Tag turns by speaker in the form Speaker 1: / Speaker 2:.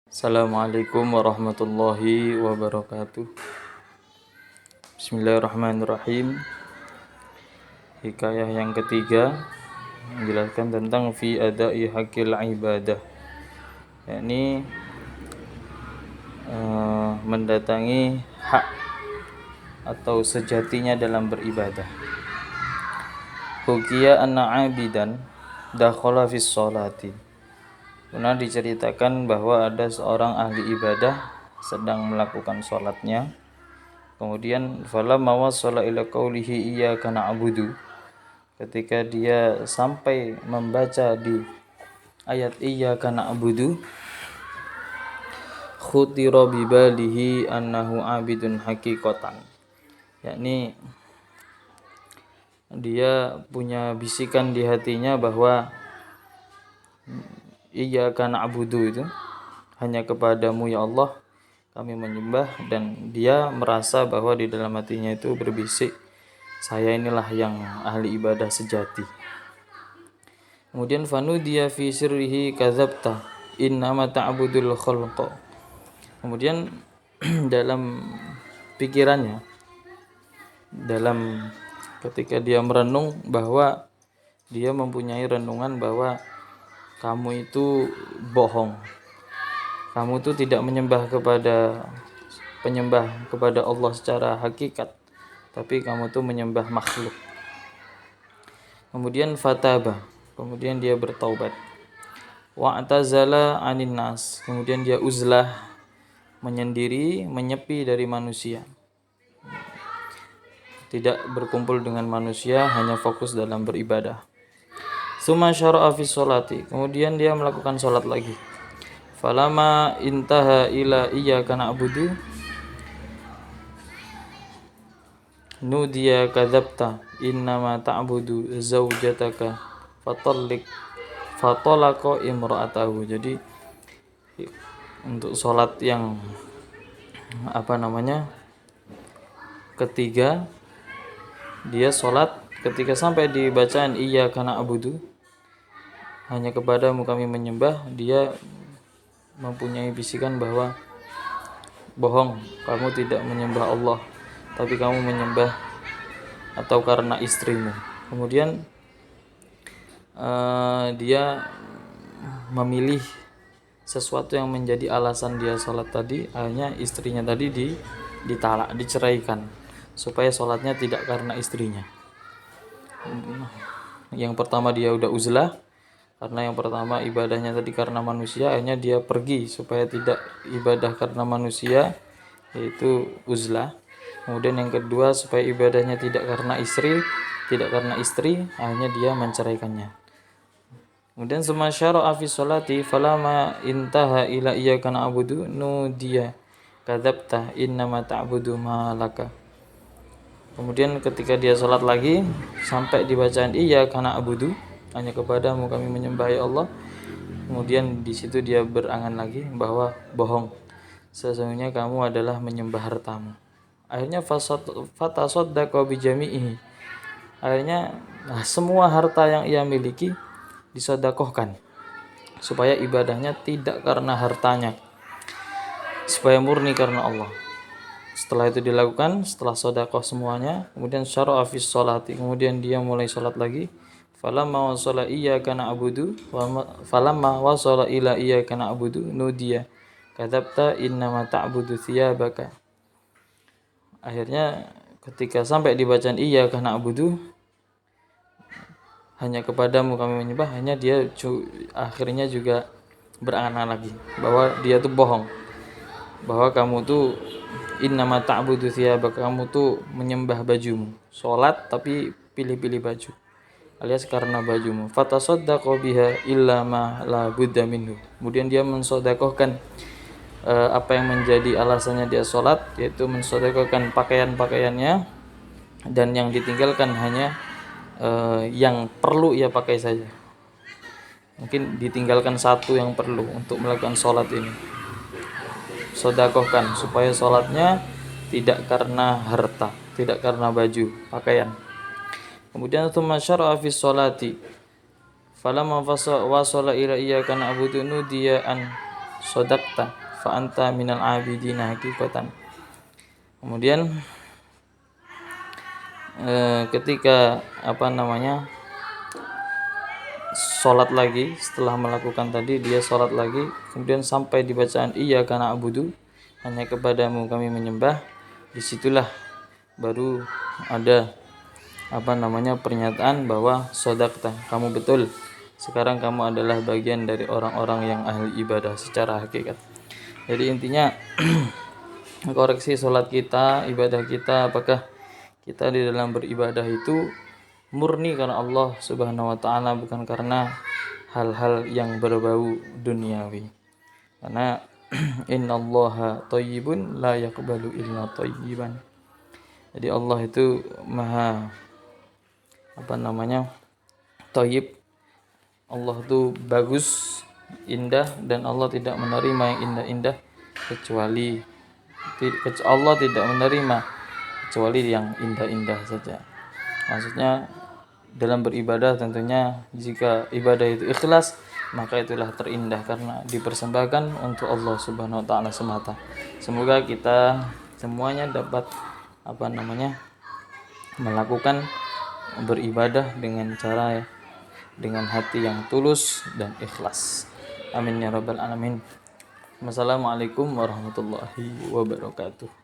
Speaker 1: Assalamualaikum warahmatullahi wabarakatuh. Bismillahirrahmanirrahim. Hikayah yang ketiga menjelaskan tentang fi ada'i haqqil ibadah, yakni mendatangi hak atau sejatinya dalam beribadah. Hukiya anna 'abidan dakhala fis sholati. Pernah diceritakan bahwa ada seorang ahli ibadah sedang melakukan sholatnya. Kemudian falamma wasala ila qaulihi iyyaka na'budu, ketika dia sampai membaca di ayat iyyaka na'budu, khutira bibalihi annahu 'abidun haqiqatan, yakni dia punya bisikan di hatinya bahwa iyyaka na'budu itu hanya kepadamu ya Allah kami menyembah, dan dia merasa bahwa di dalam hatinya itu berbisik, saya inilah yang ahli ibadah sejati. Kemudian fanudiya fi sirrihi kadzabta innama ta'budul khalqa. Kemudian dalam pikirannya, dalam ketika dia merenung, bahwa dia mempunyai renungan bahwa kamu itu bohong, kamu itu tidak menyembah kepada Allah secara hakikat, tapi kamu itu menyembah makhluk. Kemudian fataba, kemudian dia bertaubat. Wa'tazala 'anin nas, kemudian dia uzlah, menyendiri, menyepi dari manusia, tidak berkumpul dengan manusia, hanya fokus dalam beribadah. Tsumma syara'a fi sholati, kemudian dia melakukan sholat lagi. Falamma intaha ila iyyaka na'budu nudiya kadzabta innama ta'budu zaujataka fatalaqa imra'atahu. Jadi untuk sholat yang ketiga, dia sholat ketika sampai di bacaan iyyaka na'budu, hanya kepadamu kami menyembah, dia mempunyai bisikan bahwa bohong, kamu tidak menyembah Allah, tapi kamu menyembah atau karena istrimu. Kemudian dia memilih sesuatu yang menjadi alasan dia sholat tadi, akhirnya istrinya tadi ditalak, diceraikan, supaya sholatnya tidak karena istrinya. Yang pertama dia udah uzlah, karena yang pertama ibadahnya tadi karena manusia, akhirnya dia pergi supaya tidak ibadah karena manusia, yaitu uzlah. Kemudian yang kedua, supaya ibadahnya tidak karena istri, akhirnya dia menceraikannya. Kemudian summa syara'a fi sholati falamma intaha ila iyyaka na'budu nudiya kadzabta innama ta'budu ma laka. Kemudian ketika dia sholat lagi sampai di bacaan iyyaka na'budu, hanya kepadamu kami menyembah ya Allah, kemudian di situ dia berangan lagi bahwa bohong, sesungguhnya kamu adalah menyembah hartamu. Akhirnya fatasaddaqa bijami'ihi, akhirnya semua harta yang ia miliki disedekahkan, supaya ibadahnya tidak karena hartanya, supaya murni karena Allah. Setelah itu dilakukan, setelah sedekah semuanya, kemudian syara'a fi sholati, kemudian dia mulai sholat lagi. Falamma wasala iyyaka na'budu falamma wasala ila iyyaka na'budu nudiya kadzabta innama ta'budu thiyabaka. Akhirnya ketika sampai di bacaan iyyaka na'budu, hanya kepadamu kami menyembah, hanya dia akhirnya juga berangan lagi bahwa dia tuh bohong, bahwa kamu tuh innama ta'budu thiyabaka, kamu tuh menyembah bajumu, sholat tapi pilih-pilih baju, alias karena bajumu. Fatasaddaqa biha illa ma la budda minhu, kemudian dia mensedekahkan apa yang menjadi alasannya dia sholat, yaitu mensedekahkan pakaian-pakaiannya, dan yang ditinggalkan hanya yang perlu ia pakai saja. Mungkin ditinggalkan satu yang perlu untuk melakukan sholat ini, sedekahkan supaya sholatnya tidak karena harta, tidak karena baju, pakaian. Kemudian tsumma syara'a fi sholati falamma wasala ila iyyaka na'budu nudiya an shadaqta fa anta minal abidina haqiqatan. Kemudian ketika sholat lagi, setelah melakukan tadi dia sholat lagi, kemudian sampai di bacaan iyyaka na'budu, hanya kepadamu kami menyembah, disitulah baru ada pernyataan bahwa shadaqta, kamu betul, sekarang kamu adalah bagian dari orang-orang yang ahli ibadah secara hakikat. Jadi intinya koreksi sholat kita, ibadah kita, apakah kita di dalam beribadah itu murni karena Allah Subhanahu wa taala, bukan karena hal-hal yang berbau duniawi. Karena innallaha thayyibun la yaqbalu illa thayyiban. Jadi Allah itu maha thayyib. Allah itu bagus, indah, dan Allah tidak menerima yang indah-indah kecuali Allah tidak menerima kecuali yang indah-indah saja. Maksudnya dalam beribadah tentunya jika ibadah itu ikhlas, maka itulah terindah karena dipersembahkan untuk Allah Subhanahu wa taala semata. Semoga kita semuanya dapat melakukan beribadah dengan hati yang tulus dan ikhlas. Amin ya rabbal alamin. Wassalamualaikum warahmatullahi wabarakatuh.